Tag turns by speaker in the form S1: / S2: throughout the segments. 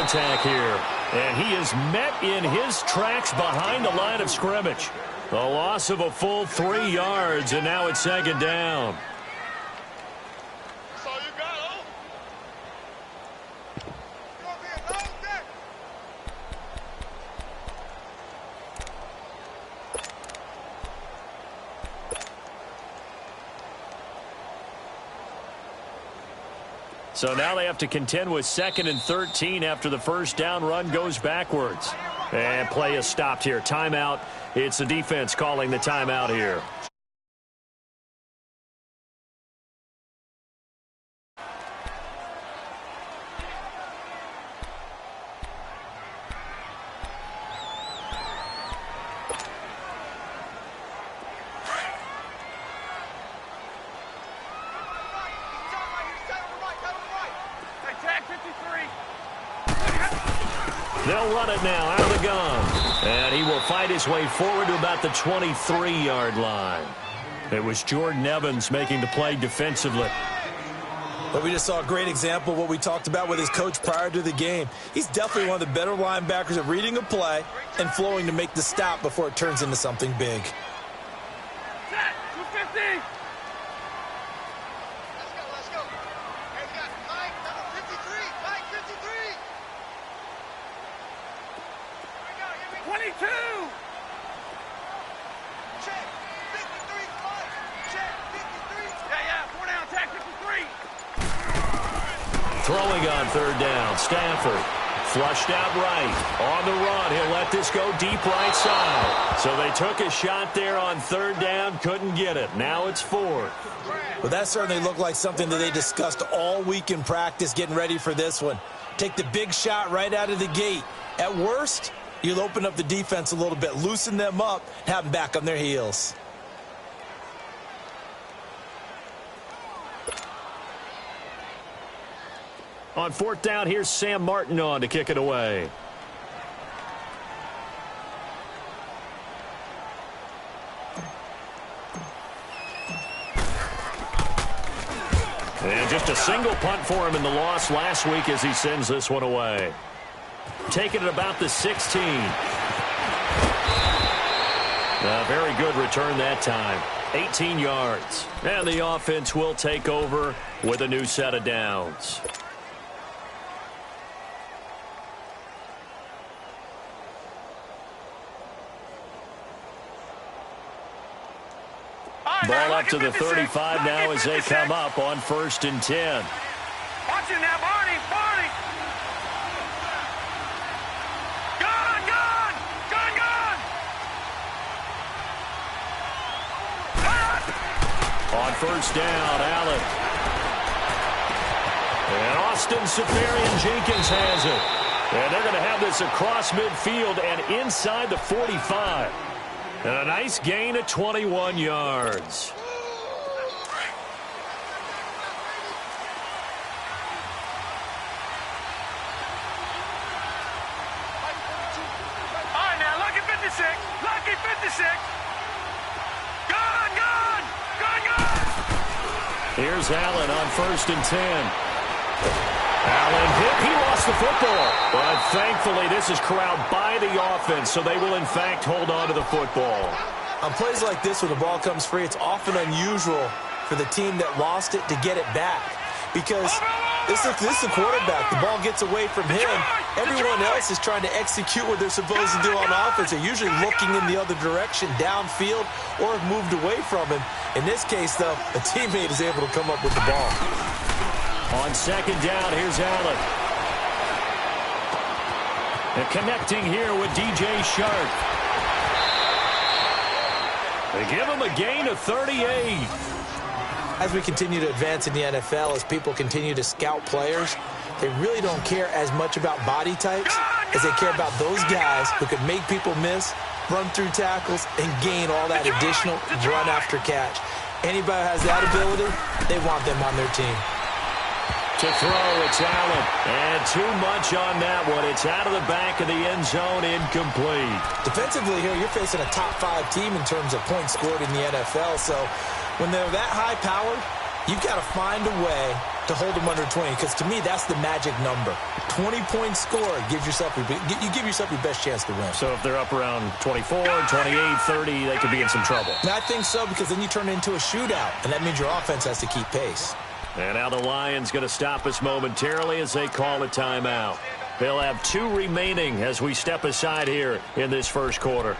S1: attack here. And he is met in his tracks behind the line of scrimmage. A loss of a full 3 yards, and now it's second down.
S2: That's all you got, oh? You're gonna be a long day.
S1: So now they have to contend with 2nd and 13 after the first down run goes backwards. And play is stopped here. Timeout. It's the defense calling the timeout here. They'll run it now out of the gun. And he will fight his way forward to about the 23-yard line. It was Jordan Evans making the play defensively.
S3: But we just saw a great example of what we talked about with his coach prior to the game. He's definitely one of the better linebackers at reading a play and flowing to make the stop before it turns into something big.
S2: Set, 250. Let's go. Hey, we got Mike, number 53. Mike, 53. 22. Check. 53, Mike. Check. 53. Yeah. 4 down, attack 53.
S1: Throwing on third down. Stafford flushed out right. On the run. He'll let this go deep right side. So they took a shot there on third down. Couldn't get it. Now it's 4th.
S3: Well, that certainly looked like something that they discussed all week in practice getting ready for this one. Take the big shot right out of the gate. At worst, you'll open up the defense a little bit, loosen them up, have them back on their heels.
S1: On 4th down, here's Sam Martin on to kick it away. And just a single punt for him in the loss last week as he sends this one away. Taking it about the 16. A very good return that time. 18 yards. And the offense will take over with a new set of downs. Ball up to the 35 now as they come up on 1st and 10.
S2: Watch it now, Barney. Gun.
S1: On 1st down, Allen. And Austin Safarian-Jenkins has it. And they're going to have this across midfield and inside the 45. And a nice gain of 21 yards.
S2: All right, now, lucky 56. Gun.
S1: Here's Allen on 1st and 10. Allen hit. He lost the football. But thankfully, this is corralled by the offense, so they will, in fact, hold on to the football.
S3: On plays like this, when the ball comes free, it's often unusual for the team that lost it to get it back. Because this is the quarterback. The ball gets away from him. Everyone else is trying to execute what they're supposed to do on offense. They're usually looking in the other direction, downfield, or have moved away from him. In this case, though, a teammate is able to come up with the ball.
S1: On 2nd down, here's Allen. And connecting here with DJ Shark. They give him a gain of 38.
S3: As we continue to advance in the NFL, as people continue to scout players, they really don't care as much about body types as they care about those guys who can make people miss, run through tackles, and gain all that additional run after catch. Anybody who has that ability, they want them on their team.
S1: To throw, it's Allen. And too much on that one. It's out of the back of the end zone, incomplete.
S3: Defensively here, you're facing a top 5 team in terms of points scored in the NFL. So when they're that high-powered, you've got to find a way to hold them under 20, because to me, that's the magic number. 20-point score, you give yourself your best chance to win.
S1: So if they're up around 24, 28, 30, they could be in some trouble.
S3: And I think so, because then you turn it into a shootout, and that means your offense has to keep pace.
S1: And now the Lions going to stop us momentarily as they call a timeout. They'll have 2 remaining as we step aside here in this first quarter.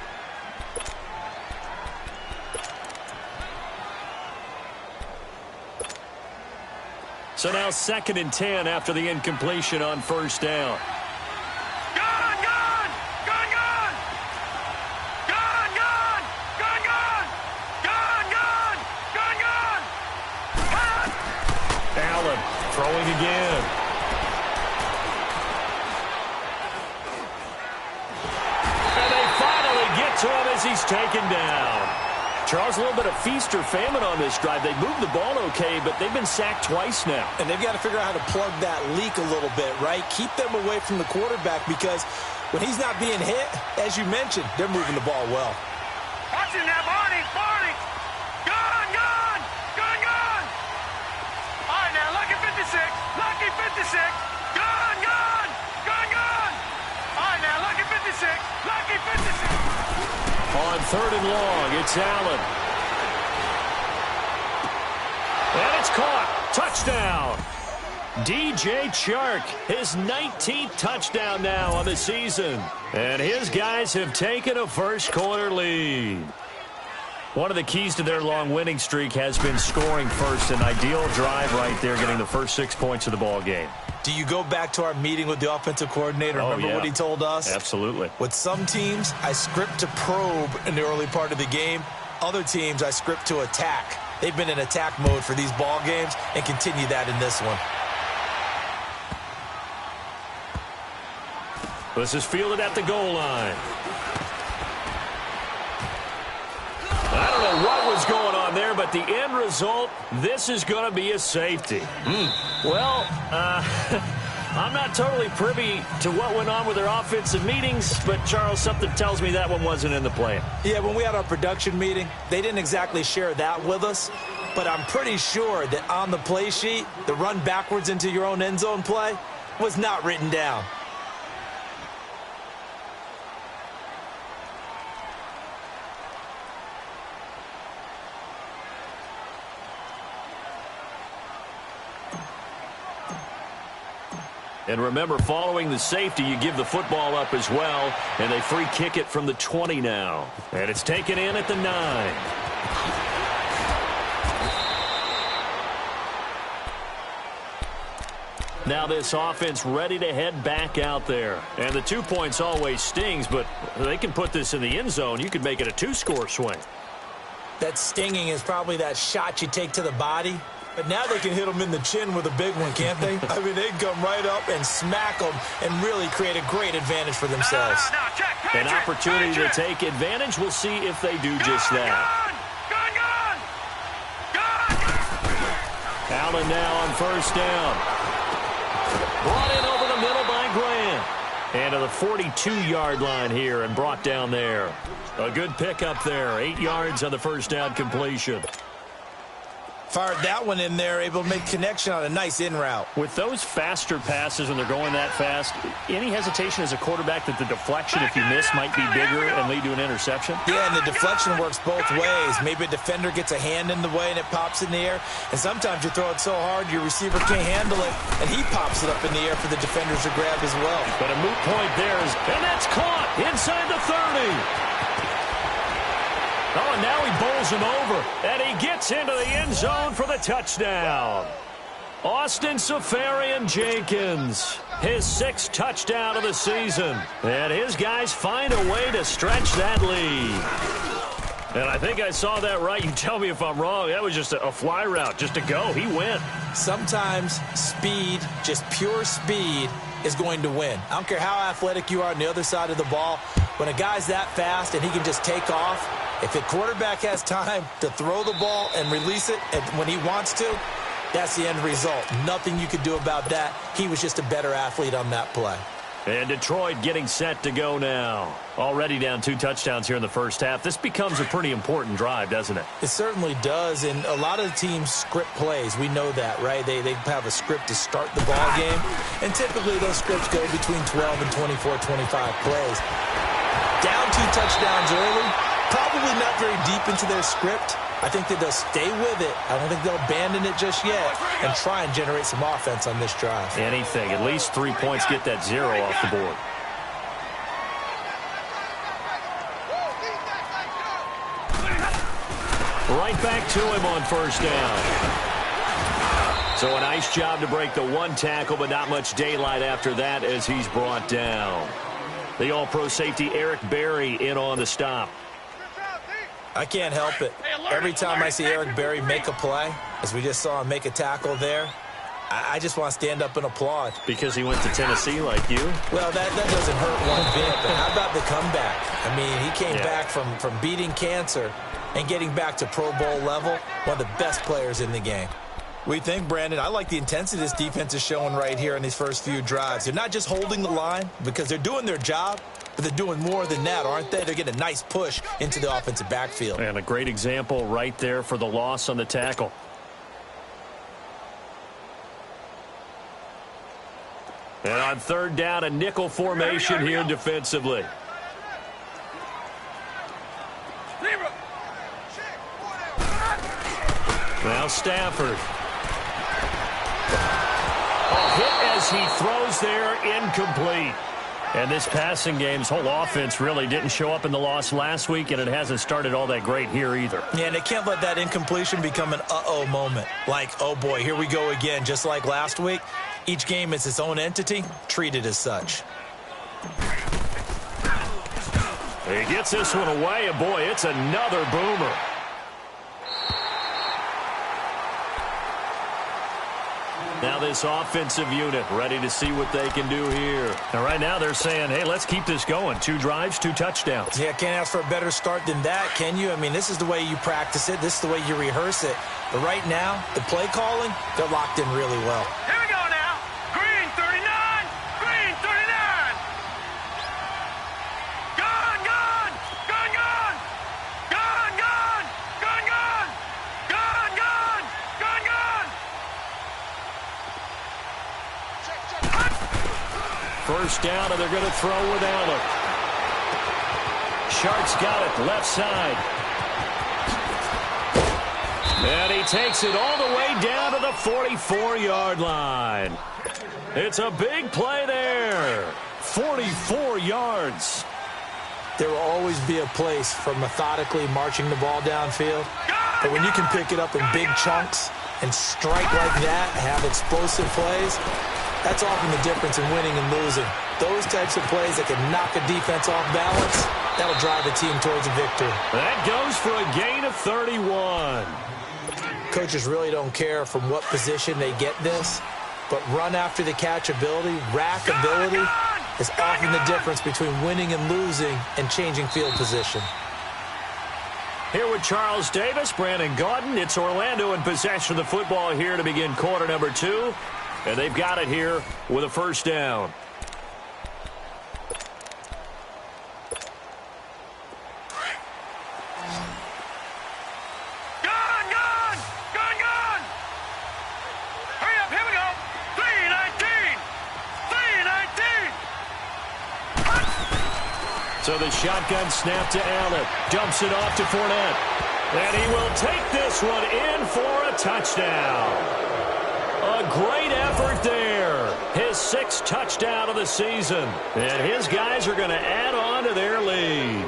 S1: So now 2nd and 10 after the incompletion on first down.
S2: Gone, gone! Gone, gone! Gone, gone! Gone, gone! Gone, gone! Gone, gone!
S1: Allen throwing again. And they finally get to him as he's taken down. Charles, a little bit of feast or famine on this drive. They moved the ball okay, but they've been sacked twice now.
S3: And they've got to figure out how to plug that leak a little bit, right? Keep them away from the quarterback, because when he's not being hit, as you mentioned, they're moving the ball well.
S2: Watching that, Barney! Barney! Gone, gone! Gone, gone! All right, now, lucky 56. Lucky 56. Gone, gone! Gone, gone! All right, now, lucky 56. Lucky 56.
S1: On 3rd and long, it's Allen. And it's caught. Touchdown. DJ Chark, his 19th touchdown now on the season. And his guys have taken a first quarter lead. One of the keys to their long winning streak has been scoring first. An ideal drive right there, getting the first 6 points of the ball game.
S3: Do you go back to our meeting with the offensive coordinator? Remember what he told us?
S1: Absolutely.
S3: With some teams, I script to probe in the early part of the game. Other teams, I script to attack. They've been in attack mode for these ball games and continue that in this one.
S1: This is fielded at the goal line. I don't know what was going on there, but the end result, this is going to be a safety. Well, I'm not totally privy to what went on with their offensive meetings, but, Charles, something tells me that one wasn't in the plan.
S3: Yeah, when we had our production meeting, they didn't exactly share that with us, but I'm pretty sure that on the play sheet, the run backwards into your own end zone play was not written down.
S1: And remember, following the safety, you give the football up as well, and they free kick it from the 20 now. And it's taken in at the 9. Now this offense ready to head back out there. And the 2 points always stings, but they can put this in the end zone. You could make it a 2-score swing.
S3: That stinging is probably that shot you take to the body. But now they can hit them in the chin with a big one, can't they? I mean, they can come right up and smack them and really create a great advantage for themselves.
S1: An opportunity to take advantage. We'll see if they do just that. Allen now on first down. Brought in over the middle by Grant. And to the 42-yard line here and brought down there. A good pickup there. 8 yards on the first down completion.
S3: Fired that one in there, able to make connection on a nice in route.
S1: With those faster passes when they're going that fast, any hesitation as a quarterback that the deflection, if you miss, might be bigger and lead to an interception?
S3: Yeah, and the deflection works both ways. Maybe a defender gets a hand in the way and it pops in the air. And sometimes you throw it so hard your receiver can't handle it, and he pops it up in the air for the defenders to grab as well.
S1: But a moot point there is, and that's caught inside the 30. Oh, and now he bowls him over, and he gets into the end zone for the touchdown. Austin Seferian-Jenkins, his 6th touchdown of the season. And his guys find a way to stretch that lead. And I think I saw that right. You tell me if I'm wrong. That was just a fly route, just to go. He went.
S3: Sometimes speed, just pure speed, is going to win. I don't care how athletic you are on the other side of the ball. When a guy's that fast and he can just take off, if the quarterback has time to throw the ball and release it when he wants to, that's the end result. Nothing you could do about that. He was just a better athlete on that play.
S1: And Detroit getting set to go now. Already down 2 touchdowns here in the first half. This becomes a pretty important drive, doesn't it?
S3: It certainly does, and a lot of the teams script plays. We know that, right? They have a script to start the ball game, and typically those scripts go between 12 and 24, 25 plays. Down 2 touchdowns early, probably not very deep into their script. I think that they'll stay with it. I don't think they'll abandon it just yet and try and generate some offense on this drive.
S1: Anything. At least 3 points, get that 0 off the board. Right back to him on first down. So a nice job to break the 1 tackle, but not much daylight after that as he's brought down. The all-pro safety Eric Berry in on the stop.
S3: I can't help it. Every time I see Eric Berry make a play, as we just saw him make a tackle there, I just want to stand up and applaud.
S1: Because he went to Tennessee like you?
S3: Well, that doesn't hurt one bit, but how about the comeback? I mean, he came back from beating cancer and getting back to Pro Bowl level, one of the best players in the game. What do you think, Brandon? I like the intensity this defense is showing right here in these first few drives. They're not just holding the line because they're doing their job, but they're doing more than that, aren't they? They're getting a nice push into the offensive backfield.
S1: And a great example right there for the loss on the tackle. And on third down, a nickel formation here defensively. Now Stafford. A hit as he throws there, incomplete. And this passing game's whole offense really didn't show up in the loss last week, and it hasn't started all that great here either.
S3: Yeah, and they can't let that incompletion become an uh-oh moment. Like, oh boy, here we go again, just like last week. Each game is its own entity, treated as such.
S1: He gets this one away, and boy, it's another boomer. Now this offensive unit ready to see what they can do here. And right now they're saying, hey, let's keep this going. 2 drives, 2 touchdowns.
S3: Yeah, can't ask for a better start than that, can you? I mean, this is the way you practice it. This is the way you rehearse it. But right now, the play calling, they're locked in really well.
S2: Here we go now. Green 39. Green 39. Gone, gone. Gone, gone. Gone, gone. Gone, gone. Gone, gone. Gone, gone.
S1: First down, and they're going to throw with Allen. Sharp's got it, left side. And he takes it all the way down to the 44-yard line. It's a big play there. 44 yards.
S3: There will always be a place for methodically marching the ball downfield. But when you can pick it up in big chunks and strike like that, have explosive plays, that's often the difference in winning and losing. Those types of plays that can knock a defense off balance, that'll drive a team towards a victory.
S1: That goes for a gain of 31.
S3: Coaches really don't care from what position they get this, but run after the catch ability, rack ability, is often the difference between winning and losing and changing field position.
S1: Here with Charles Davis, Brandon Gaudin. It's Orlando in possession of the football here to begin quarter number 2. And they've got it here with a first down.
S2: Gone, gone. Gone, gone. Hurry up, here we go. 319. 319.
S1: So the shotgun snap to Allen. Dumps it off to Fournette. And he will take this one in for a touchdown. A great effort there. His 6th touchdown of the season. And his guys are going to add on to their lead.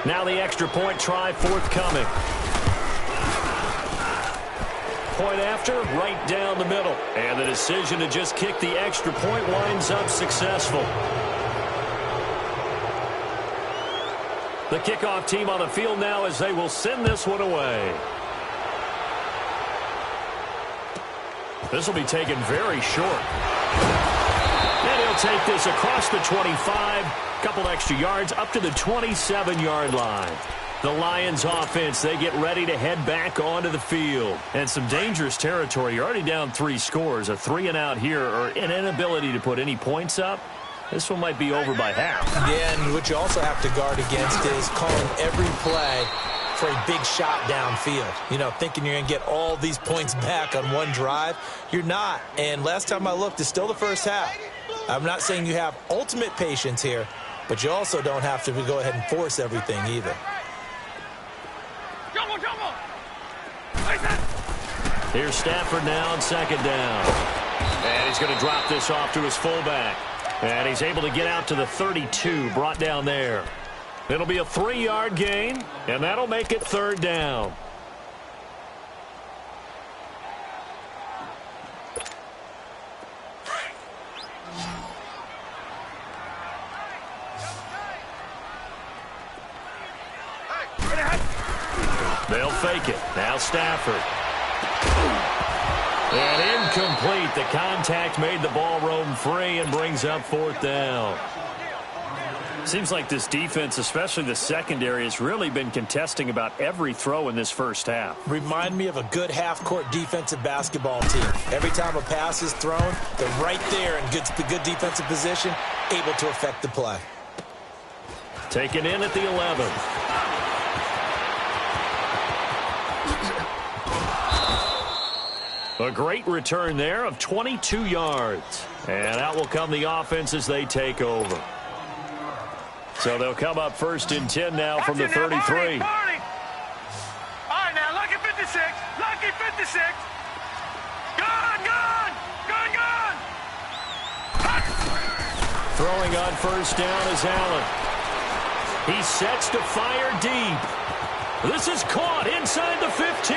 S1: Now the extra point try forthcoming. Point after, right down the middle. And the decision to just kick the extra point winds up successful. The kickoff team on the field now as they will send this one away. This will be taken very short. And he'll take this across the 25. Couple extra yards up to the 27-yard line. The Lions offense, they get ready to head back onto the field. And some dangerous territory. You're already down 3 scores. A 3-and-out here or an inability to put any points up. this one might be over by half.
S3: Yeah, and what you also have to guard against is calling every play for a big shot downfield. You know, thinking you're going to get all these points back on one drive. You're not. And last time I looked, it's still the first half. I'm not saying you have ultimate patience here, but you also don't have to go ahead and force everything either.
S1: Here's Stafford now on second down. And he's going to drop this off to his fullback. And he's able to get out to the 32, brought down there. It'll be a 3-yard gain, and that'll make it third down. They'll fake it. Now Stafford. And incomplete. The contact made the ball roam free and brings up fourth down. Seems like this defense, especially the secondary, has really been contesting about every throw in this first half.
S3: Remind me of a good half-court defensive basketball team. Every time a pass is thrown, they're right there in good defensive position, able to affect the play.
S1: Taken in at the 11th. A great return there of 22 yards. And out will come the offense as they take over. So they'll come up first and 10 now from the 33.
S2: All right, now, lucky 56. Lucky 56. Gone.
S1: Throwing on first down is Allen. He sets to fire deep. This is caught inside the 15.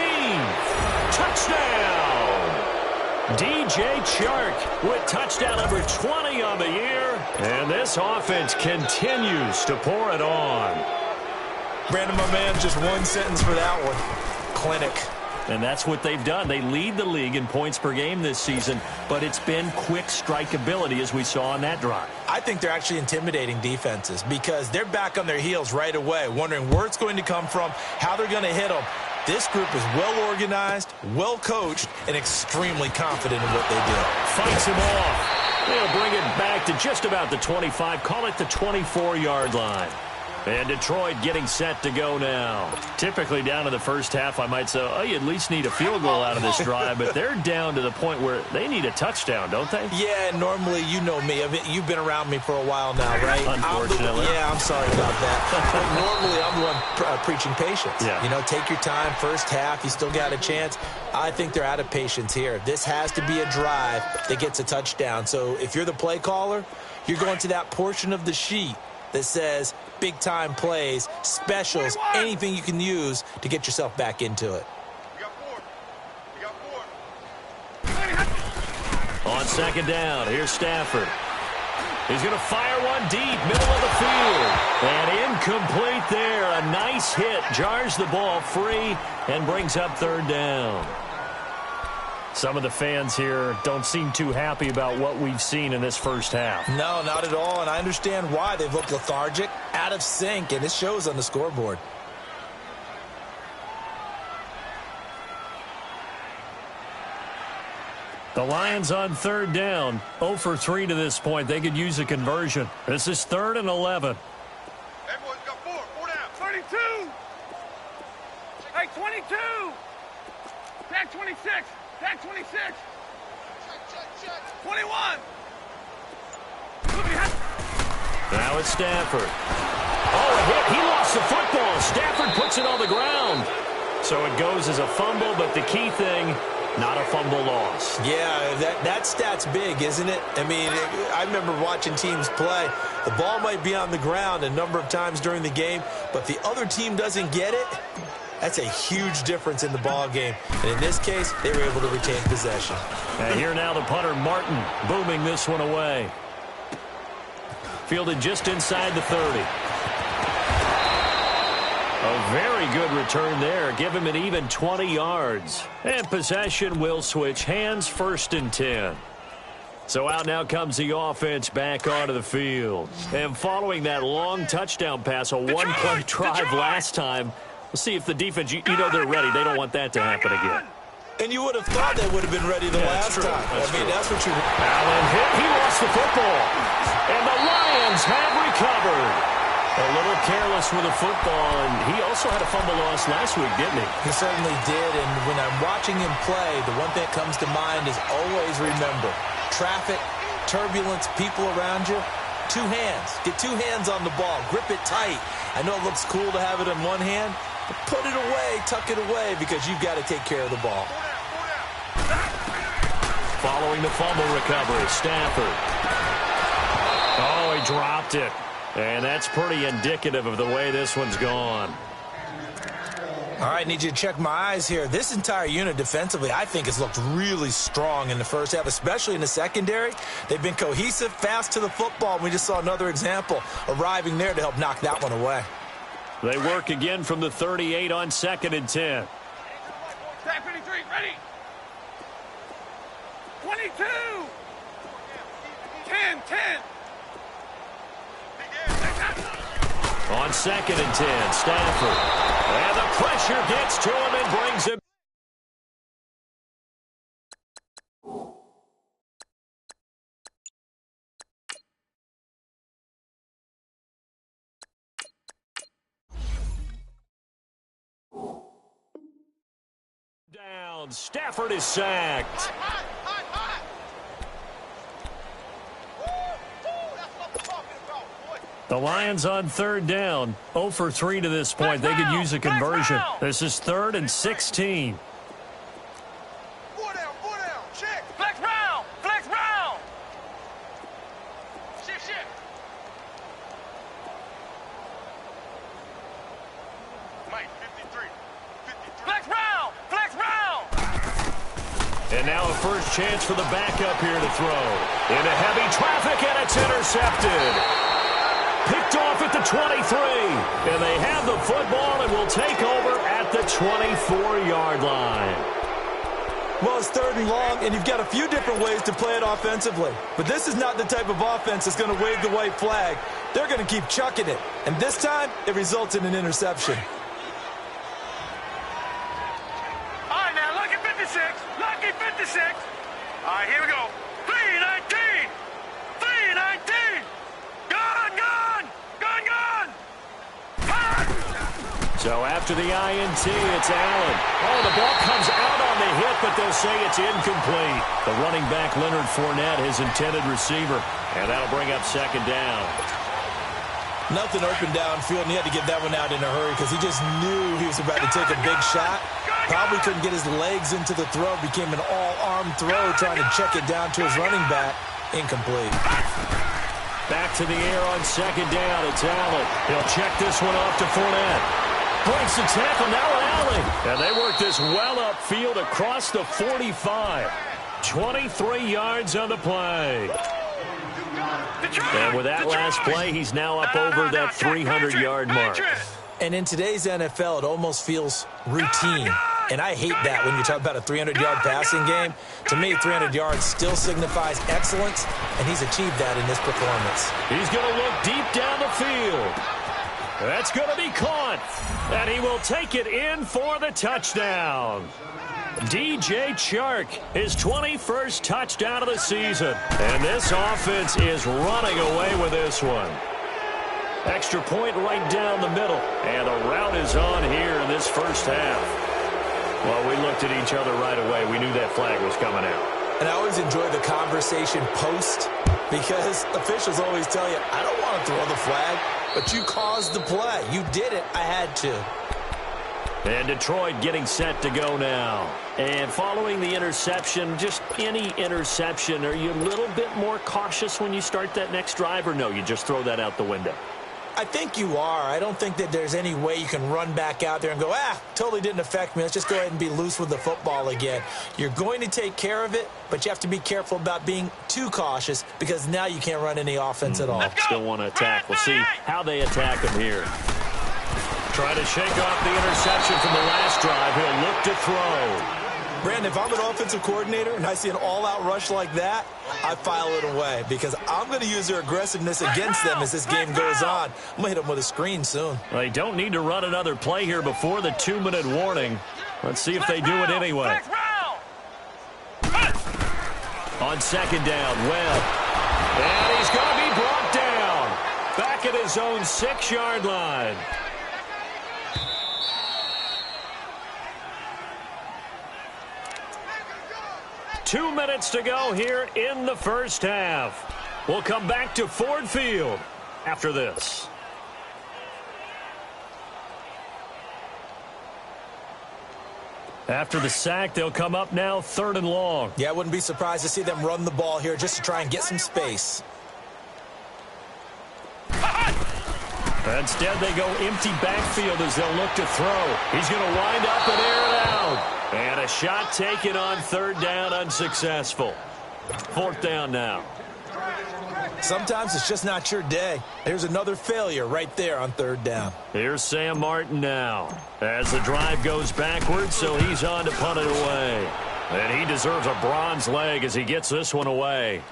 S1: Touchdown. DJ Chark with touchdown number 20 on the year. And this offense continues to pour it on.
S3: Brandon, my man, just one sentence for that one. Clinic.
S1: And that's what they've done. They lead the league in points per game this season, but it's been quick strikeability as we saw on that drive.
S3: I think they're actually intimidating defenses because they're back on their heels right away, wondering where it's going to come from, how they're going to hit them. This group is well-organized, well-coached, and extremely confident in what they do.
S1: Fights him off. They'll bring it back to just about the 25, call it the 24-yard line. And Detroit getting set to go now. Typically down in the first half, I might say, oh, you at least need a field goal out of this drive, but they're down to the point where they need a touchdown, don't they?
S3: Yeah, normally, you know me. You've been around me for a while now, right?
S1: Unfortunately.
S3: I'm sorry about that. Normally, I'm the one preaching patience.
S1: Yeah.
S3: You know, take your time. First half, you still got a chance. I think they're out of patience here. This has to be a drive that gets a touchdown. So if you're the play caller, you're going to that portion of the sheet that says big-time plays, specials, anything you can use to get yourself back into it.
S1: On second down, here's Stafford. He's going to fire one deep, middle of the field. And incomplete there. A nice hit, jars the ball free, and brings up third down. Some of the fans here don't seem too happy about what we've seen in this first half.
S3: No, not at all, and I understand why. They've looked lethargic, out of sync, and it shows on the scoreboard.
S1: The Lions on third down, 0 for 3 to this point. They could use a conversion. This is 3rd and 11.
S2: Everyone's got four down. 32. Hey, 22. Tag 26. Tag 26. Check. 21.
S1: Now it's Stafford. Oh, a hit. He lost the football. Stafford puts it on the ground. So it goes as a fumble, but the key thing, not a fumble loss.
S3: Yeah, that stat's big, isn't it? I mean, I remember watching teams play. The ball might be on the ground a number of times during the game, but the other team doesn't get it. That's a huge difference in the ball game. And in this case, they were able to retain possession.
S1: And here now the punter, Martin, booming this one away. Fielded just inside the 30. A very good return there. Give him an even 20 yards. And possession will switch hands, 1st and 10. So out now comes the offense back onto the field. And following that long touchdown pass, a one-play drive last time, we'll see if the defense, you know they're ready. They don't want that to happen again.
S3: And you would have thought they would have been ready the last time. That's what you...
S1: Allen hit. He lost the football. And the Lions have recovered. A little careless with the football, and he also had a fumble loss last week, didn't he?
S3: He certainly did, and when I'm watching him play, the one thing that comes to mind is always remember, traffic, turbulence, people around you, two hands. Get two hands on the ball. Grip it tight. I know it looks cool to have it in one hand, but put it away, tuck it away, because you've got to take care of the ball.
S1: Following the fumble recovery, Stafford. Oh, he dropped it. And that's pretty indicative of the way this one's gone.
S3: All right, need you to check my eyes here. This entire unit defensively, I think, has looked really strong in the first half, especially in the secondary. They've been cohesive, fast to the football. We just saw another example arriving there to help knock that one away.
S1: They work again from the 38 on 2nd and 10.
S2: Tag 53, ready. 22. 10.
S1: On 2nd and 10, Stafford. And the pressure gets to him and brings him. Down. Stafford is sacked. The Lions on 3rd down. 0 for 3 to this point. They could use a conversion. This is 3rd and 16.
S2: Four down. Check. Flex round. Shift. Mike, 53. Flex round.
S1: And now a first chance for the backup here to throw. Into heavy traffic, and it's intercepted. Picked off at the 23. And they have the football and will take over at the 24-yard line.
S3: Well, it's 3rd and long, and you've got a few different ways to play it offensively. But this is not the type of offense that's going to wave the white flag. They're going to keep chucking it. And this time, it results in an interception.
S2: All right, now, lucky 56. All right, here we go. 3-19. Gone.
S1: So after the INT, it's Allen. Oh, the ball comes out on the hit, but they'll say it's incomplete. The running back, Leonard Fournette, his intended receiver. And that'll bring up 2nd down.
S3: Nothing open downfield, and he had to get that one out in a hurry because he just knew he was about to take a big shot. Probably couldn't get his legs into the throw. Became an all-arm throw, trying to check it down to his running back. Incomplete.
S1: Back to the air on 2nd down. It's Allen. He'll check this one off to Fournette. Breaks the tackle, now Allen. And they work this well upfield across the 45. 23 yards on the play. And with that last play, he's now up over that 300-yard mark.
S3: And in today's NFL, it almost feels routine. And I hate that when you talk about a 300-yard passing game. To me, 300 yards still signifies excellence, and he's achieved that in this performance.
S1: He's going to look deep down the field. That's going to be caught, and he will take it in for the touchdown. DJ Chark, his 21st touchdown of the season. And this offense is running away with this one. Extra point right down the middle, and the route is on here in this first half. Well, we looked at each other right away. We knew that flag was coming out.
S3: And I always enjoy the conversation post because officials always tell you, I don't want to throw the flag, but you caused the play. You did it. I had to.
S1: And Detroit getting set to go now. And following the interception, just any interception, are you a little bit more cautious when you start that next drive, or no, you just throw that out the window?
S3: I think you are. I don't think that there's any way you can run back out there and go, totally didn't affect me. Let's just go ahead and be loose with the football again. You're going to take care of it, but you have to be careful about being too cautious because now you can't run any offense at all.
S1: Still want to attack. We'll see how they attack him here. Trying to shake off the interception from the last drive. He'll look to throw.
S3: Brandon, if I'm an offensive coordinator and I see an all-out rush like that, I file it away because I'm going to use their aggressiveness against them as this game goes on. I'm going to hit them with a screen soon.
S1: They don't need to run another play here before the 2-minute warning. Let's see if they do it anyway. On second down, Webb. And he's going to be brought down. Back at his own 6-yard line. Two minutes to go here in the first half. We'll come back to Ford Field after this. After the sack, they'll come up now 3rd and long.
S3: Yeah, I wouldn't be surprised to see them run the ball here just to try and get some space.
S1: Instead, they go empty backfield as they'll look to throw. He's going to wind up and air it out. And a shot taken on 3rd down, unsuccessful. 4th down now.
S3: Sometimes it's just not your day. There's another failure right there on 3rd down.
S1: Here's Sam Martin now as the drive goes backwards, so he's on to punt it away. And he deserves a bronze leg as he gets this one away.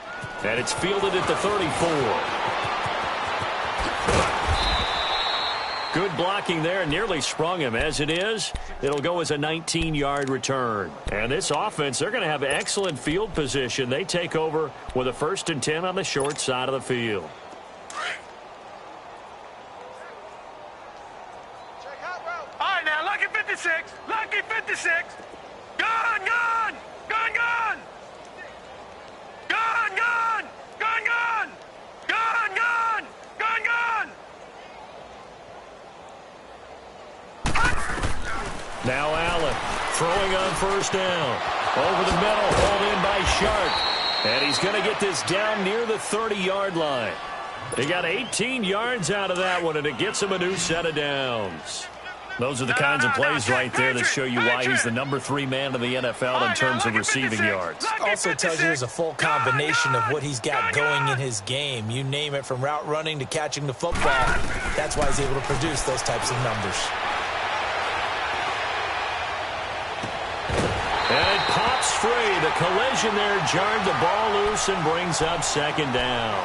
S1: And it's fielded at the 34. Good blocking there, nearly sprung him. As it is, it'll go as a 19-yard return. And this offense, they're going to have excellent field position. They take over with a 1st and 10 on the short side of the field.
S2: All right, now, lucky 56. Lucky 56. Gun, gun. Gun, gun. Gun, gun. Gun, gun. Gun, gun. Gun, gun.
S1: Now Allen throwing on 1st down. Over the middle, hauled in by Sharp. And he's going to get this down near the 30-yard line. He got 18 yards out of that one, and it gets him a new set of downs. Those are the kinds of plays right there that show you why he's the number 3 man in the NFL in terms of receiving yards.
S3: Also tells you there's a full combination of what he's got going in his game. You name it, from route running to catching the football. That's why he's able to produce those types of numbers.
S1: And it pops free. The collision there jarred the ball loose and brings up 2nd down.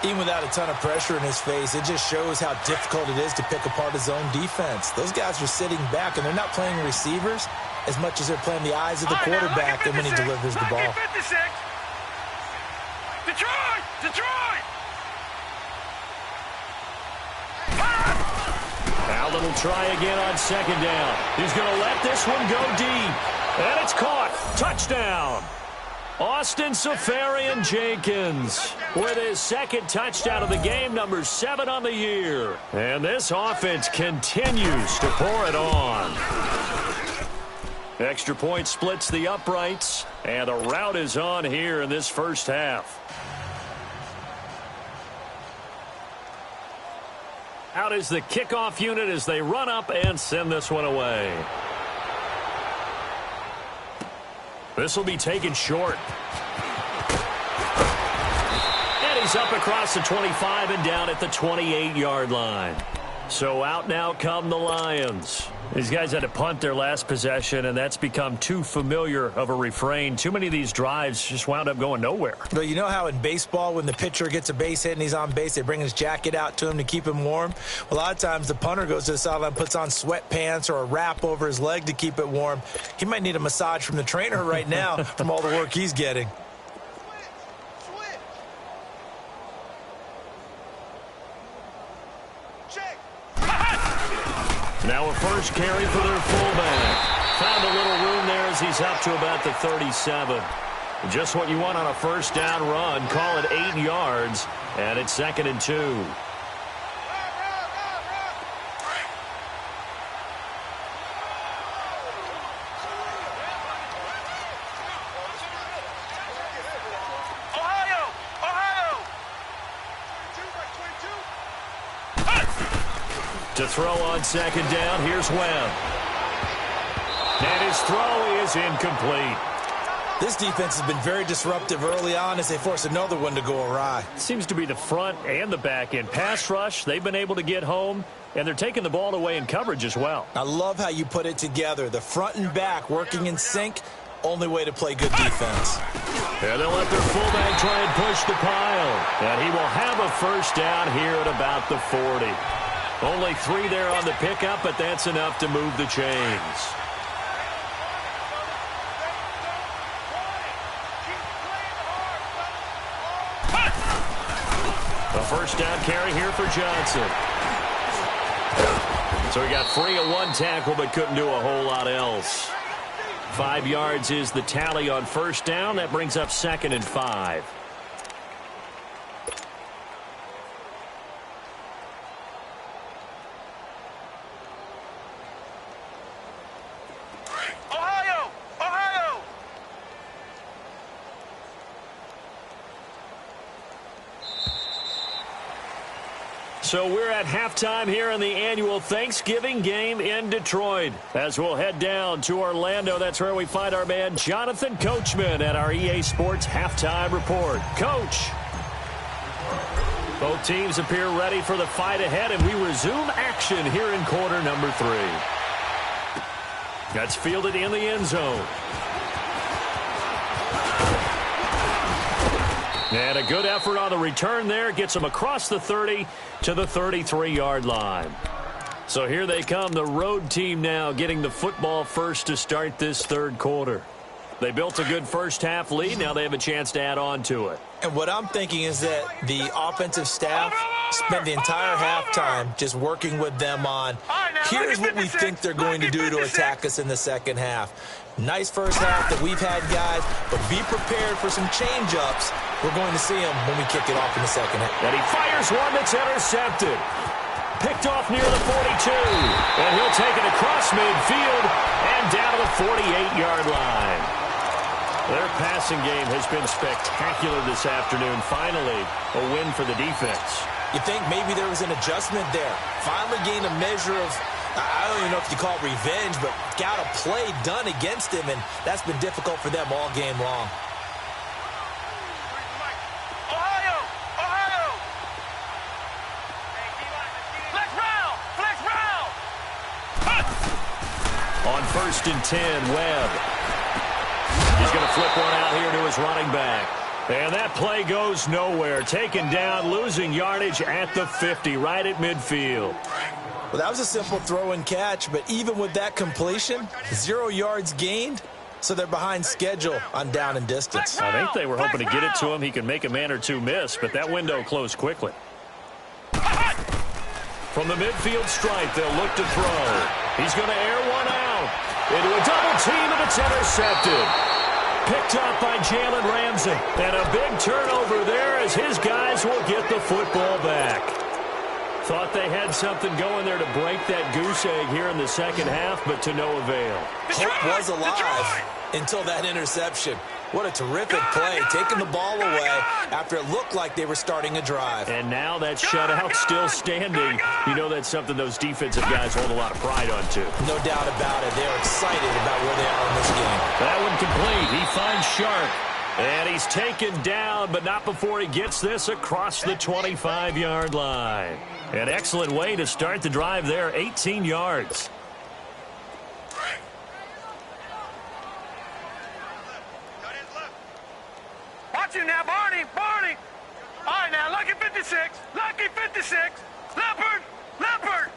S3: Even without a ton of pressure in his face, it just shows how difficult it is to pick apart his own defense. Those guys are sitting back, and they're not playing receivers as much as they're playing the eyes of the quarterback when he delivers the ball.
S2: Detroit! Detroit!
S1: Allen will try again on 2nd down. He's going to let this one go deep. And it's caught. Touchdown. Austin Seferian-Jenkins with his 2nd touchdown of the game, number 7 on the year. And this offense continues to pour it on. Extra point splits the uprights, and the route is on here in this first half. Out is the kickoff unit as they run up and send this one away. This will be taken short. And he's up across the 25 and down at the 28-yard line. So out now come the Lions. These guys had to punt their last possession, and that's become too familiar of a refrain. Too many of these drives just wound up going nowhere.
S3: But you know how in baseball, when the pitcher gets a base hit and he's on base, they bring his jacket out to him to keep him warm? Well, a lot of times the punter goes to the sideline, puts on sweatpants or a wrap over his leg to keep it warm. He might need a massage from the trainer right now from all the work he's getting.
S1: Now a first carry for their fullback. Found a little room there as he's up to about the 37. Just what you want on a first down run. Call it 8 yards, and it's 2nd and 2. To throw on 2nd down, here's Webb. And his throw is incomplete.
S3: This defense has been very disruptive early on as they force another one to go awry.
S1: Seems to be the front and the back end. Pass rush, they've been able to get home, and they're taking the ball away in coverage as well.
S3: I love how you put it together. The front and back working in sync, only way to play good defense.
S1: And they'll let their fullback try and push the pile. And he will have a first down here at about the 40. Only 3 there on the pickup, but that's enough to move the chains. A first down carry here for Johnson. So he got free of one tackle but couldn't do a whole lot else. 5 yards is the tally on first down. That brings up 2nd and 5. So we're at halftime here in the annual Thanksgiving game in Detroit. As we'll head down to Orlando, that's where we find our man Jonathan Coachman at our EA Sports Halftime Report. Coach. Both teams appear ready for the fight ahead, and we resume action here in quarter number 3. That's fielded in the end zone. And a good effort on the return there. Gets them across the 30 to the 33-yard line. So here they come, the road team now getting the football first to start this third quarter. They built a good first-half lead. Now they have a chance to add on to it.
S3: And what I'm thinking is that the offensive staff spent the entire halftime just working with them on, here's what we think they're going to do to attack us in the second half. Nice first half that we've had, guys, but be prepared for some change-ups. We're going to see them when we kick it off in the second half.
S1: And he fires one that's intercepted. Picked off near the 42. And he'll take it across midfield and down to the 48-yard line. Their passing game has been spectacular this afternoon. Finally, a win for the defense.
S3: You think maybe there was an adjustment there. Finally gained a measure of, I don't even know if you call it revenge, but got a play done against him, and that's been difficult for them all game long.
S1: On 1st and 10, Webb. He's going to flip one out here to his running back. And that play goes nowhere. Taken down, losing yardage at the 50, right at midfield.
S3: Well, that was a simple throw and catch, but even with that completion, 0 yards gained, so they're behind schedule on down and distance.
S1: I think they were hoping to get it to him. He could make a man or two miss, but that window closed quickly. From the midfield stripe, they'll look to throw. He's going to air one out into a double team, and it's intercepted. Picked up by Jalen Ramsey. And a big turnover there as his guys will get the football back. Thought they had something going there to break that goose egg here in the second half, but to no avail.
S3: Hope was alive until that interception. What a terrific play, taking the ball away after it looked like they were starting a drive.
S1: And now that shutout still standing. You know that's something those defensive guys hold a lot of pride on, too.
S3: No doubt about it. They're excited about where they are in this game.
S1: That one complete. He finds Sharp. And he's taken down, but not before he gets this across the 25-yard line. An excellent way to start the drive there, 18 yards.
S2: Watch him now, Barney, Barney. All right, now, lucky 56, lucky 56. Leopard, Leopard.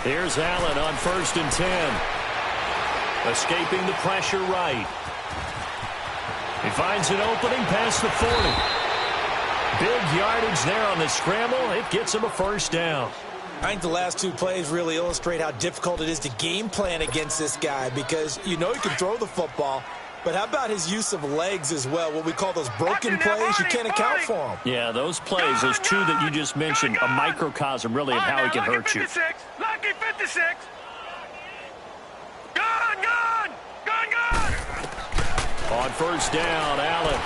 S1: Here's Allen on 1st and 10. Escaping the pressure right. He finds an opening past the 40. Big yardage there on the scramble. It gets him a first down.
S3: I think the last two plays really illustrate how difficult it is to game plan against this guy because you know he can throw the football, but how about his use of legs as well? What we call those broken plays, you can't account for them.
S1: Yeah, those plays, those two that you just mentioned, a microcosm really of how he can hurt you.
S2: Lucky 56. Gone, gone, gone, gone.
S1: On first down, Allen.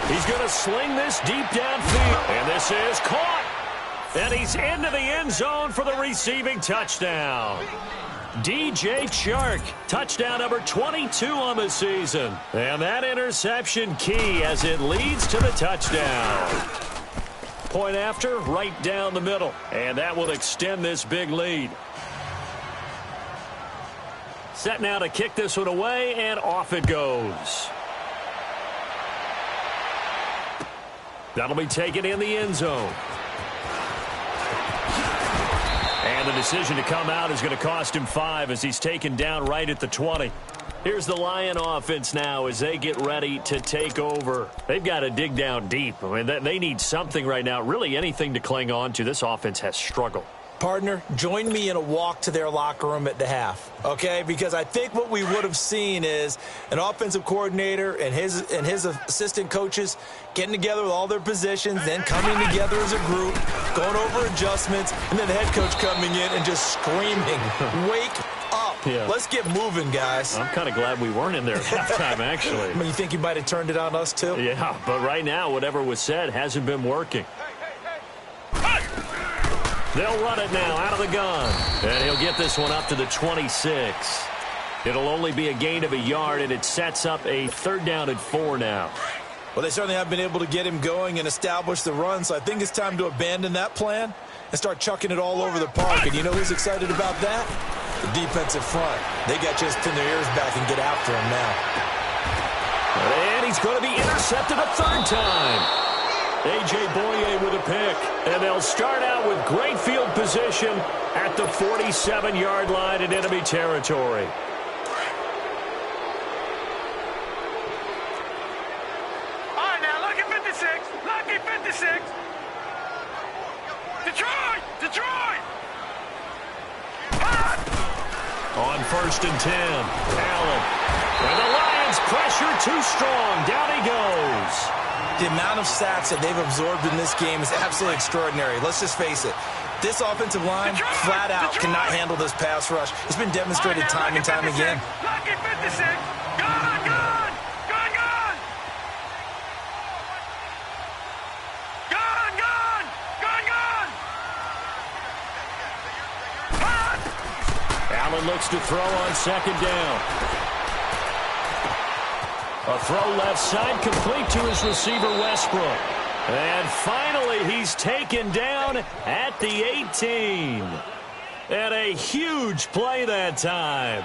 S1: He's going to sling this deep downfield. And this is caught. And he's into the end zone for the receiving touchdown. DJ Chark, touchdown number 22 on the season. And that interception key as it leads to the touchdown. Point after, right down the middle. And that will extend this big lead. Set now to kick this one away, and off it goes. That'll be taken in the end zone. And the decision to come out is going to cost him 5 as he's taken down right at the 20. Here's the Lion offense now as they get ready to take over. They've got to dig down deep. I mean, they need something right now, really anything to cling on to. This offense has struggled.
S3: Partner, join me in a walk to their locker room at the half, okay? Because I think what we would have seen is an offensive coordinator and his assistant coaches getting together with all their positions, then coming together as a group, going over adjustments, and then the head coach coming in and just screaming, wake up. Yeah. Let's get moving, guys.
S1: I'm kind of glad we weren't in there at halftime, actually.
S3: I mean, you think you might have turned it on us, too?
S1: Yeah, but right now, whatever was said hasn't been working. They'll run it now out of the gun. And he'll get this one up to the 26. It'll only be a gain of a yard, and it sets up a 3rd down and 4 now.
S3: Well, they certainly have been able to get him going and establish the run, so I think it's time to abandon that plan and start chucking it all over the park. And you know who's excited about that? The defensive front. They got just pin their ears back and get after him now.
S1: And he's going to be intercepted a 3rd time. A.J. Boye with a pick, and they'll start out with great field position at the 47-yard line in enemy territory.
S2: All right, now, lucky 56, lucky 56. Detroit, Detroit.
S1: On 1st and 10, Allen. And the Lions pressure too strong. Down he goes.
S3: The amount of sacks that they've absorbed in this game is absolutely extraordinary. Let's just face it. This offensive line, flat out, cannot handle this pass rush. It's been demonstrated time and time again.
S2: Lucky 56. Gone, gone. Gone, gone. Gone, gone. Gone, gone.
S1: Allen looks to throw on 2nd down. A throw left side, complete to his receiver, Westbrook. And finally, he's taken down at the 18. And a huge play that time.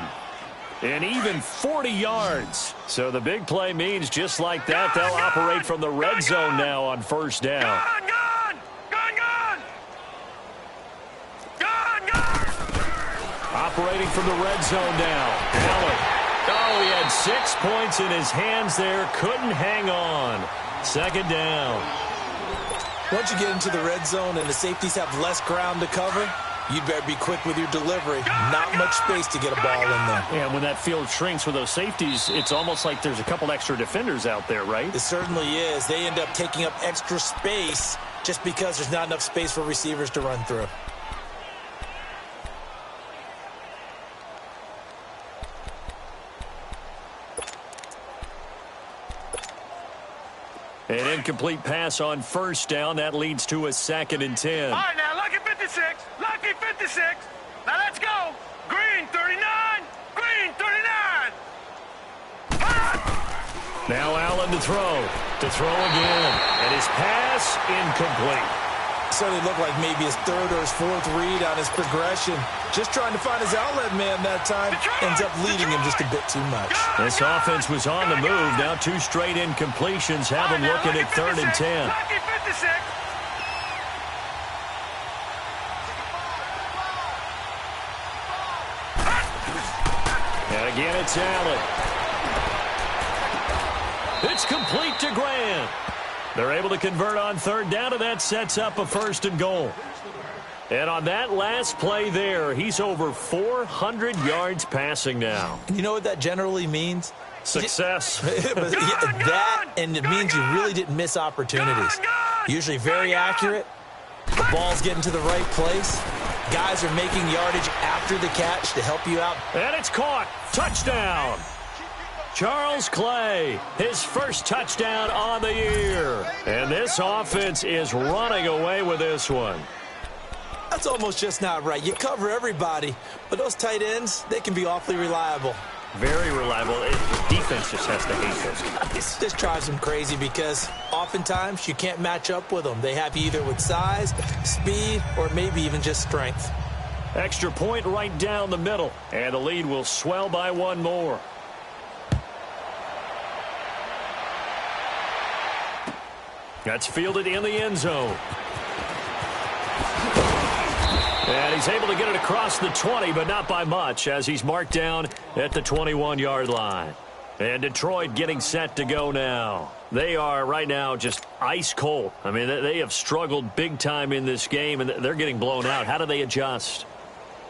S1: And even 40 yards. So the big play means just like that, they'll operate from the red zone now on 1st down.
S2: Gone, gone. Gone, gone. Gone, gone.
S1: Operating from the red zone now. Allen. Oh, he had 6 points in his hands there. Couldn't hang on. 2nd down.
S3: Once you get into the red zone and the safeties have less ground to cover, you'd better be quick with your delivery. Not much space to get a ball in there.
S1: Yeah, when that field shrinks with those safeties, it's almost like there's a couple extra defenders out there, right?
S3: It certainly is. They end up taking up extra space just because there's not enough space for receivers to run through.
S1: An incomplete pass on 1st down. That leads to a 2nd and 10.
S2: All right, now, lucky 56. Lucky 56. Now, let's go. Green, 39. Green, 39.
S1: Now Allen to throw. To throw again. And his pass incomplete.
S3: Certainly looked like maybe his 3rd or his 4th read on his progression. Just trying to find his outlet man that time. Ends up leading him just a bit too much.
S1: This offense was on the move. Now 2 straight incompletions have him looking at 3rd and 10.
S2: Lucky 56.
S1: And again, it's Allen. It's complete to Grant. They're able to convert on 3rd down, and that sets up a 1st and goal. And on that last play there, he's over 400 yards passing now.
S3: You know what that generally means?
S1: Success.
S3: That, and it means you really didn't miss opportunities. Usually very accurate. The ball's getting to the right place. Guys are making yardage after the catch to help you out.
S1: And it's caught. Touchdown. Charles Clay, his 1st touchdown on the year. And this offense is running away with this one.
S3: That's almost just not right. You cover everybody, but those tight ends, they can be awfully reliable.
S1: Very reliable. Defense just has to hate those guys.
S3: This drives them crazy because oftentimes you can't match up with them. They have you either with size, speed, or maybe even just strength.
S1: Extra point right down the middle, and the lead will swell by 1 more. That's fielded in the end zone. And he's able to get it across the 20, but not by much, as he's marked down at the 21-yard line. And Detroit getting set to go now. They are right now just ice cold. I mean, they have struggled big time in this game, and they're getting blown out. How do they adjust?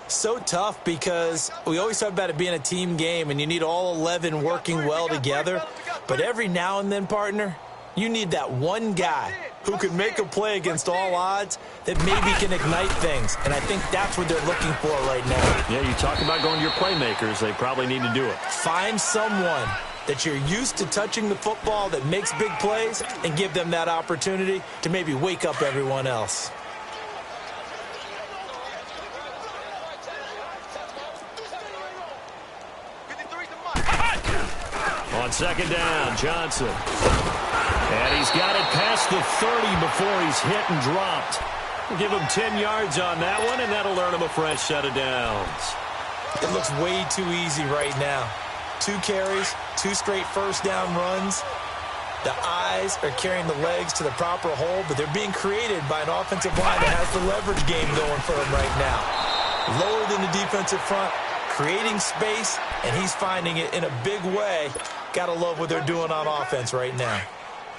S3: So tough, because we always talk about it being a team game, and you need all 11 working well together. But every now and then, partner, you need that one guy who can make a play against all odds that maybe can ignite things. And I think that's what they're looking for right now.
S1: Yeah, you talk about going to your playmakers. They probably need to do it.
S3: Find someone that you're used to touching the football that makes big plays and give them that opportunity to maybe wake up everyone else.
S1: On second down, Johnson. And he's got it past the 30 before he's hit and dropped. We'll give him 10 yards on that one, and that'll earn him a fresh set of downs.
S3: It looks way too easy right now. 2 carries, 2 straight first down runs. The eyes are carrying the legs to the proper hole, but they're being created by an offensive line that has the leverage game going for them right now. Lower than the defensive front, creating space, and he's finding it in a big way. Gotta love what they're doing on offense right now. I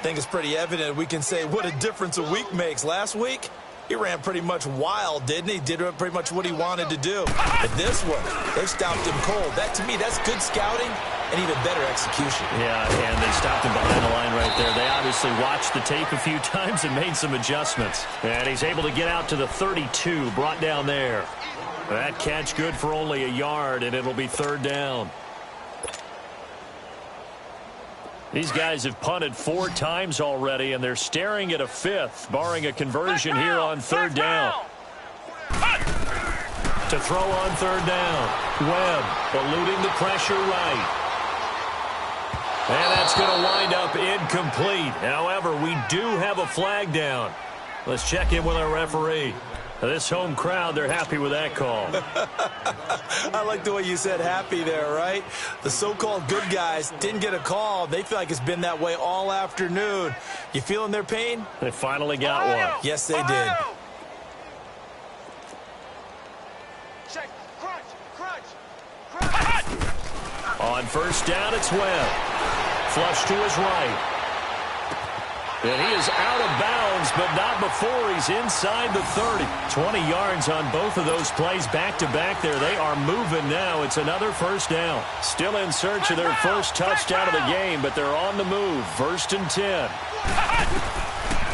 S3: think it's pretty evident we can say what a difference a week makes. Last week, he ran pretty much wild, didn't he? Did pretty much what he wanted to do. But this one, they stopped him cold. That, to me, that's good scouting and even better execution.
S1: Yeah, and they stopped him behind the line right there. They obviously watched the tape a few times and made some adjustments. And he's able to get out to the 32, brought down there. That catch good for only a yard, and it'll be third down. These guys have punted 4 times already, and they're staring at a 5th, barring a conversion here on third down. To throw on third down, Webb eluding the pressure right. And that's going to wind up incomplete. However, we do have a flag down. Let's check in with our referee. This home crowd, they're happy with that call.
S3: I like the way you said happy there, right? The so-called good guys didn't get a call. They feel like it's been that way all afternoon. You feeling their pain?
S1: They finally got one.
S3: Yes, they did.
S2: Check. Crunch.
S1: On first down, it's Webb. Flush to his right. And he is out of bounds, but not before he's inside the 30. 20 yards on both of those plays back-to-back there. They are moving now. It's another first down. Still in search of their first touchdown of the game, but they're on the move. 1st and 10.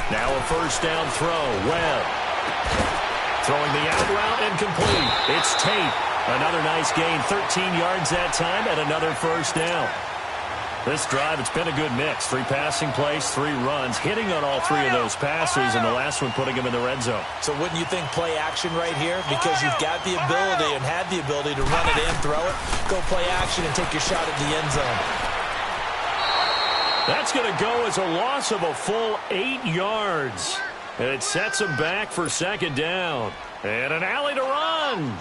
S1: Now a first down throw. Webb. Throwing the out route and complete. It's Tate. Another nice gain. 13 yards that time and another first down. This drive, it's been a good mix. 3 passing plays, 3 runs, hitting on all 3 of those passes, and the last one putting him in the red zone.
S3: So wouldn't you think play action right here? Because you've got the ability and had the ability to run it and throw it. Go play action and take your shot at the end zone.
S1: That's going to go as a loss of a full 8 yards. And it sets him back for second down. And an alley to run.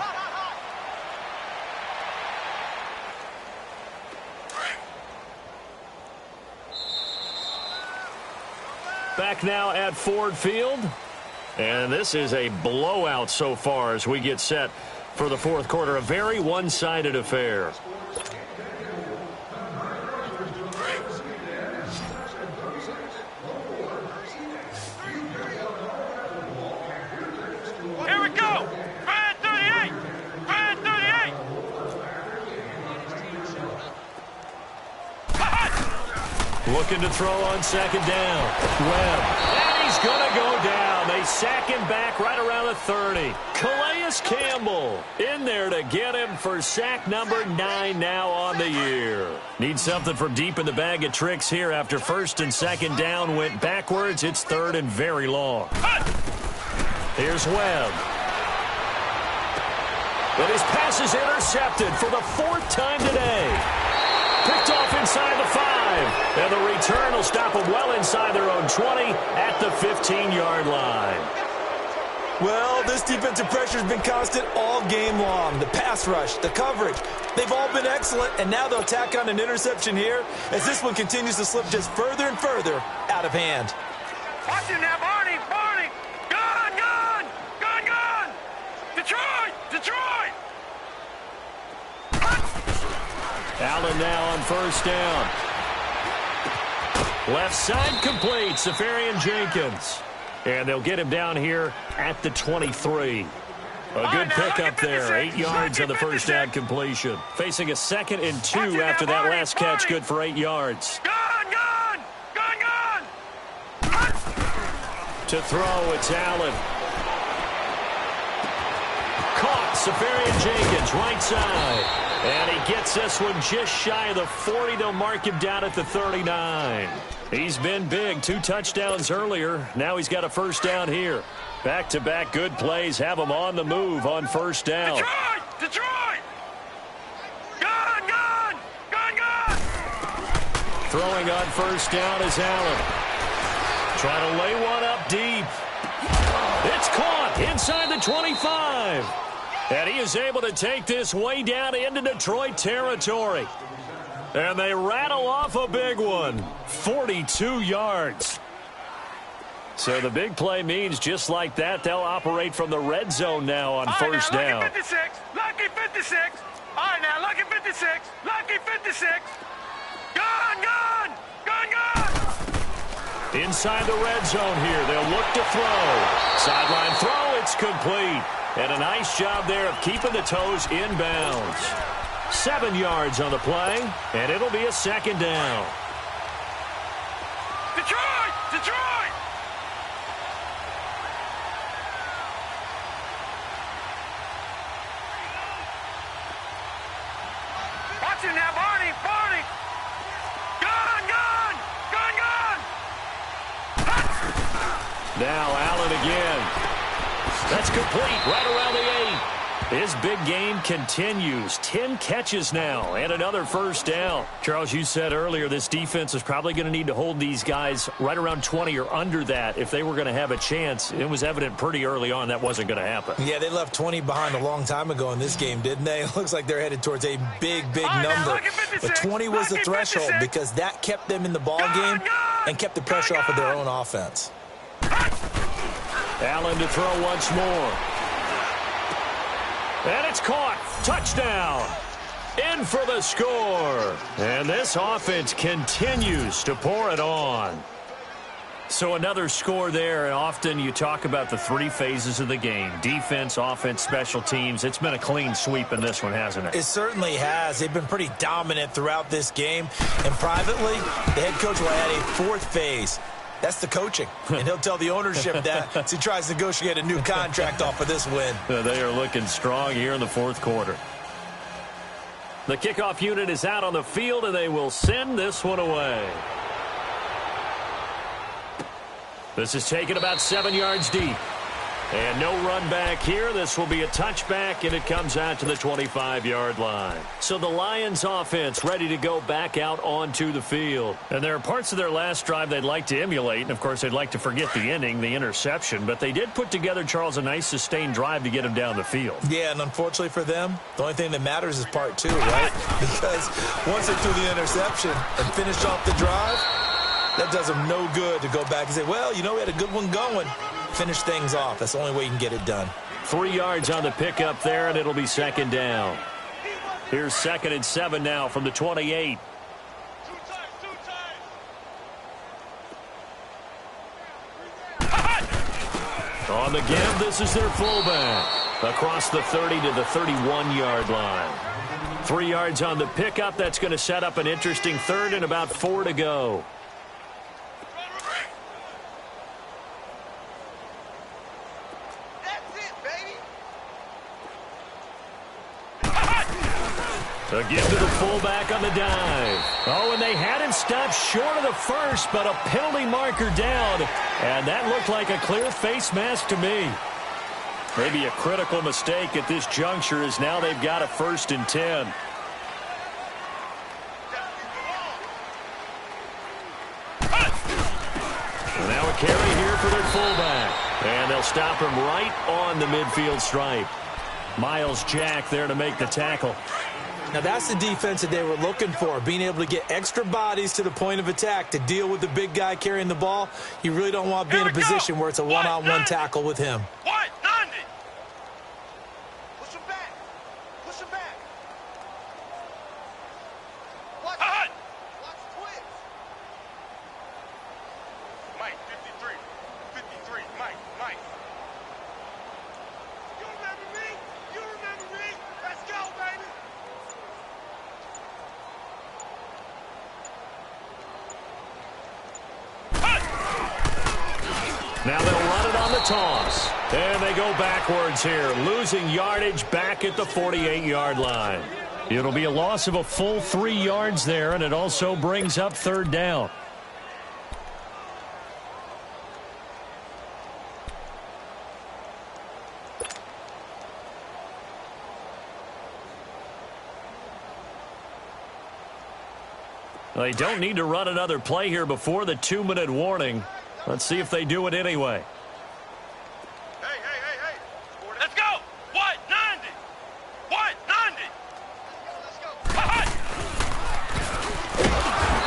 S1: Back now at Ford Field. And this is a blowout so far as we get set for the fourth quarter. A very one-sided affair.
S2: Here we go. Red 38. Red 38.
S1: Looking to throw on second down. Webb. And he's going to go down. They sack him back right around the 30. Calais Campbell in there to get him for sack number 9 now on the year. Need something from deep in the bag of tricks here after first and second down went backwards. It's third and very long. Here's Webb. But his pass is intercepted for the 4th time today. Picked off inside the 5. And the return will stop them well inside their own 20 at the 15-yard line.
S3: Well, this defensive pressure has been constant all game long. The pass rush, the coverage, they've all been excellent, and now they'll tack on an interception here as this one continues to slip just further and further out of hand.
S2: Watch him now, Barney. Gun. Detroit.
S1: Allen now on first down. Left side complete, Safarian Jenkins. And they'll get him down here at the 23. A good pickup there, 8 yards on the first down completion. Facing a 2nd and 2 after that last catch, good for 8 yards.
S2: Gone!
S1: To throw, it's Allen. Caught, Safarian Jenkins, right side. And he gets this one just shy of the 40. They'll mark him down at the 39. He's been big, 2 touchdowns earlier. Now he's got a first down here. Back-to-back good plays have him on the move on first down.
S2: Detroit! Gone!
S1: Throwing on first down is Allen. Trying to lay one up deep. It's caught inside the 25. And he is able to take this way down into Detroit territory. And they rattle off a big one. 42 yards. So the big play means just like that, they'll operate from the red zone now on first down.
S2: Lucky 56. Lucky 56. All right, now, lucky 56. Lucky 56. Gone!
S1: Inside the red zone here, they'll look to throw. Sideline throw, it's complete. And a nice job there of keeping the toes inbounds. 7 yards on the play, and it'll be a second down.
S2: Detroit! Watch it now, Barney! Gone!
S1: Now Allen again. That's complete right around the 8. His big game continues. 10 catches now and another first down. Charles, you said earlier this defense is probably going to need to hold these guys right around 20 or under that if they were going to have a chance. It was evident pretty early on that wasn't going to happen.
S3: Yeah, they left 20 behind a long time ago in this game, didn't they? It looks like they're headed towards a big number. But 20 was the threshold because that kept them in the ball game and kept the pressure off of their own offense.
S1: Allen to throw once more. And it's caught. Touchdown. In for the score. And this offense continues to pour it on. So another score there, and often you talk about the 3 phases of the game. Defense, offense, special teams. It's been a clean sweep in this one, hasn't it?
S3: It certainly has. They've been pretty dominant throughout this game. And privately, the head coach will add a 4th phase. That's the coaching, and he'll tell the ownership that as he tries to negotiate a new contract off of this win.
S1: They are looking strong here in the 4th quarter. The kickoff unit is out on the field, and they will send this one away. This is taken about 7 yards deep. And no run back here. This will be a touchback, and it comes out to the 25-yard line. So the Lions offense ready to go back out onto the field. And there are parts of their last drive they'd like to emulate. And, of course, they'd like to forget the ending, the interception. But they did put together, Charles, a nice sustained drive to get him down the field.
S3: Yeah, and unfortunately for them, the only thing that matters is part 2, right? Because once they threw the interception and finished off the drive, that does them no good to go back and say, well, you know, we had a good one going. Finish things off. That's the only way you can get it done.
S1: 3 yards on the pickup there, and it'll be second down. Here's 2nd and 7 now from the 28. On the give, this is their fullback. Across the 30 to the 31-yard line. 3 yards on the pickup. That's going to set up an interesting 3rd and about 4 to go. A give to the fullback on the dive. Oh, and they had him stopped short of the first, but a penalty marker down. And that looked like a clear face mask to me. Maybe a critical mistake at this juncture as now they've got a 1st and 10. And now a carry here for their fullback. And they'll stop him right on the midfield stripe. Miles Jack there to make the tackle.
S3: Now, that's the defense that they were looking for, being able to get extra bodies to the point of attack to deal with the big guy carrying the ball. You really don't want to be in a position where it's a one-on-one tackle with him.
S2: What? 90. Push him back. Push him back.
S1: Now they'll run it on the toss. And they go backwards here, losing yardage back at the 48-yard line. It'll be a loss of a full 3 yards there, and it also brings up third down. They don't need to run another play here before the 2-minute warning. Let's see if they do it anyway.
S2: Hey. Let's go. 190. 190.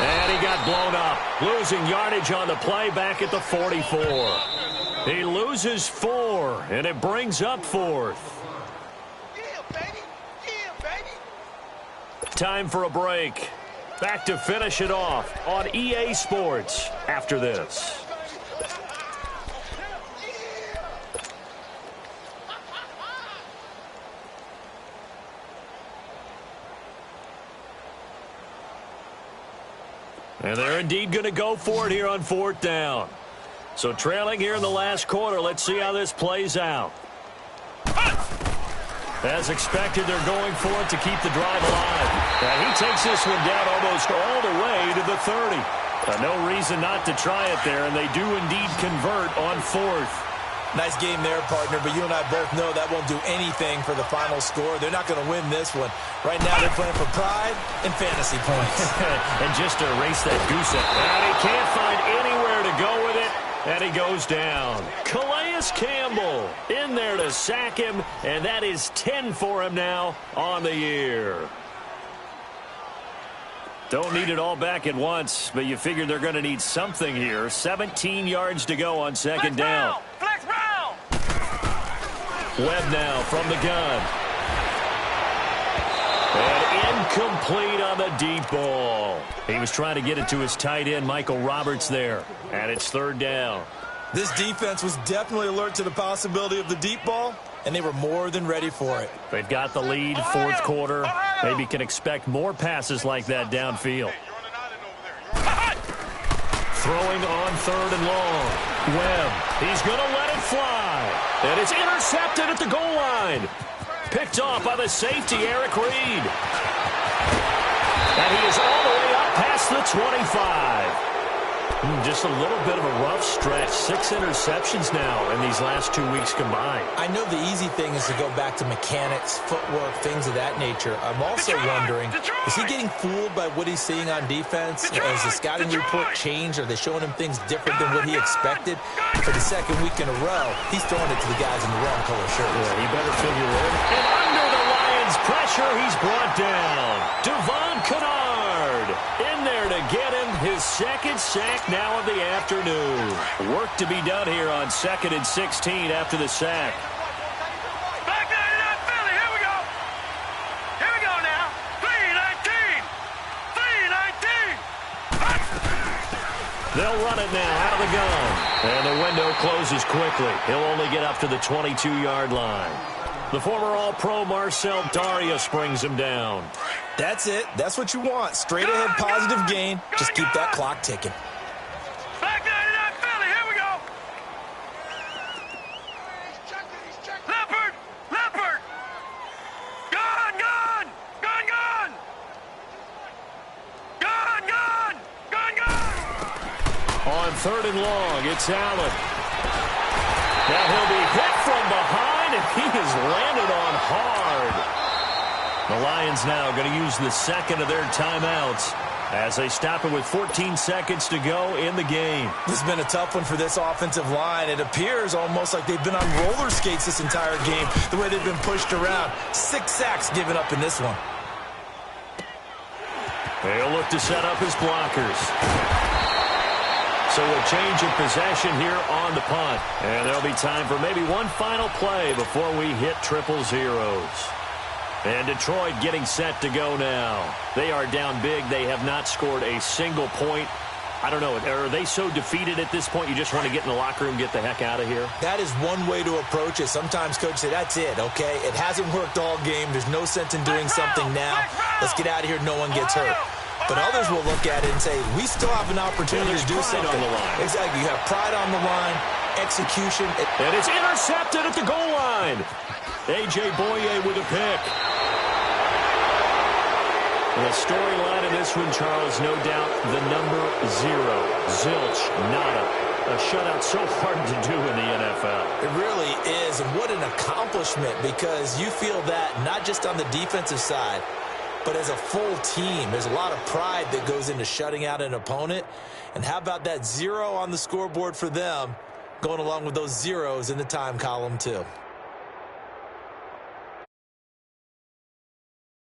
S1: And he got blown up, losing yardage on the play back at the 44. He loses 4, and it brings up 4th. Time for a break. Back to finish it off on EA Sports after this. And they're indeed going to go for it here on 4th down. So trailing here in the last quarter, let's see how this plays out. As expected, they're going for it to keep the drive alive. And he takes this one down almost all the way to the 30. No reason not to try it there, and they do indeed convert on 4th.
S3: Nice game there, partner, but you and I both know that won't do anything for the final score. They're not going to win this one. Right now, they're playing for pride and fantasy points.
S1: And just to erase that goose up. And he can't find anywhere to go with it. And he goes down. Calais Campbell in there to sack him, and that is 10 for him now on the year. Don't need it all back at once, but you figure they're going to need something here. 17 yards to go on 2nd down.
S2: Flex Brown.
S1: Webb now from the gun. And incomplete on the deep ball. He was trying to get it to his tight end, Michael Roberts, there. And it's 3rd down.
S3: This defense was definitely alert to the possibility of the deep ball, and they were more than ready for it.
S1: They've got the lead, 4th quarter. Maybe can expect more passes like that downfield. Throwing on 3rd and long. Webb, he's going to let it fly. And it's intercepted at the goal line. Picked off by the safety, Eric Reed. And he is all the way up past the 25. Just a little bit of a rough stretch. 6 interceptions now in these last 2 weeks combined.
S3: I know the easy thing is to go back to mechanics, footwork, things of that nature. I'm also wondering, is he getting fooled by what he's seeing on defense? Has the scouting report changed? Are they showing him things different than what he expected? For the 2nd week in a row, he's throwing it to the guys in the wrong color shirts.
S1: Yeah, he better figure it in. And under the Lions' pressure, he's brought down. Devon Kennard in there to get him his 2nd sack now of the afternoon. Work to be done here on 2nd and 16 after the sack.
S2: Back there to that Philly. Here we go. Here we go now. 3-19. 3-19.
S1: They'll run it now out of the gun. And the window closes quickly. He'll only get up to the 22-yard line. The former All-Pro Marcel Darius brings him down.
S3: That's it. That's what you want. Straight ahead positive gain. Just keep that clock ticking.
S2: Back there to that Philly. Here we go. Leopard. Leopard. Gun.
S1: On 3rd and long, it's Allen. Now he'll be hit from behind, and he is landed on hard. The Lions now going to use the 2nd of their timeouts as they stop it with 14 seconds to go in the game.
S3: This has been a tough one for this offensive line. It appears almost like they've been on roller skates this entire game, the way they've been pushed around. 6 sacks given up in this one.
S1: They'll look to set up his blockers. So a change of possession here on the punt. And there'll be time for maybe one final play before we hit 000. And Detroit getting set to go now. They are down big. They have not scored a single point. I don't know. Are they so defeated at this point you just want to get in the locker room, get the heck out of here?
S3: That is one way to approach it. Sometimes coach say, that's it, okay? It hasn't worked all game. There's no sense in doing something now. Let's get out of here. No one gets hurt. But others will look at it and say, we still have an opportunity to do something.
S1: On the line.
S3: Exactly. You have pride on the line. execution.
S1: And it's intercepted at the goal line. A.J. Boye with a pick. And the storyline in this one, Charles, no doubt the number 0. Zilch, nada. A shutout so hard to do in the NFL.
S3: It really is, and what an accomplishment, because you feel that not just on the defensive side, but as a full team. There's a lot of pride that goes into shutting out an opponent. And how about that 0 on the scoreboard for them, going along with those zeros in the time column too.